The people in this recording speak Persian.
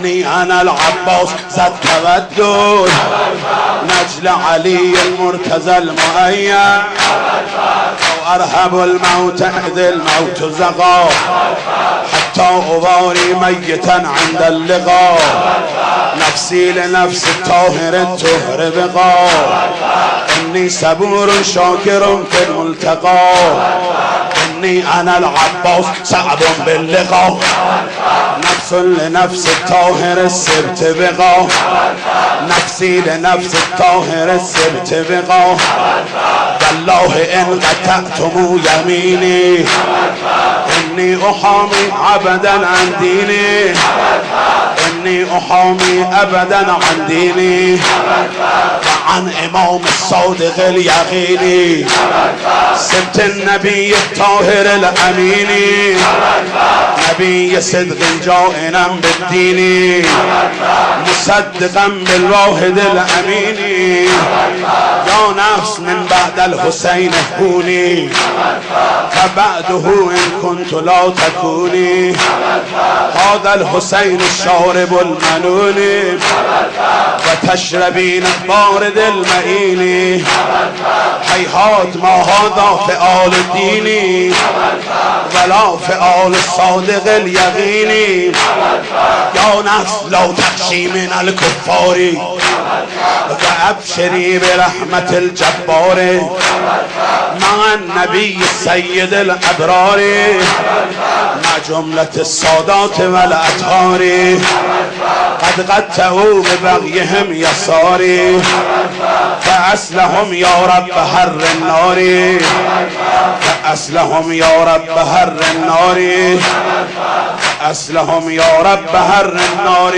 إني أنا العباس ذا التودد نجل علي المرتزى المؤيد وأرهب الموت إذ الموت زغى حتى أباري ميتا عند اللقاء نفسي لنفس الطاهر الطهر بقى إني صبور شاكر في الملتقى إني أنا العباس صعب باللقاء نفس لنفس الطاهر السبت بقى نفسي لنفس الطاهر السبت بقى والله إن قطعتم يميني إني أحامي أبدا عن ديني إني أحامي أبدا عن ديني وعن إمام الصادق اليقيني سبت النبي الطاهر الأميني نبي صدق جائنا بالدين مصدقا بالواحد الأمين يا نفس من بعد الحسين كوني فبعده إن كنت لا تكوني هذا الحسين الشارب المنون وتشربين البارد المئين هيهات ما هذا فعال الدين ولا فعال الصادق اليقين يا نفس لو تخشي من الكفار فأبشري برحمة الجبار مع النبي السيد الأبرار مع جملة السادات والأطهار قد قتلوا ببغيهم يساري فأسلهم يا رب حر النار فأسلهم يا رب حر النار أسلهم يا رب حر النار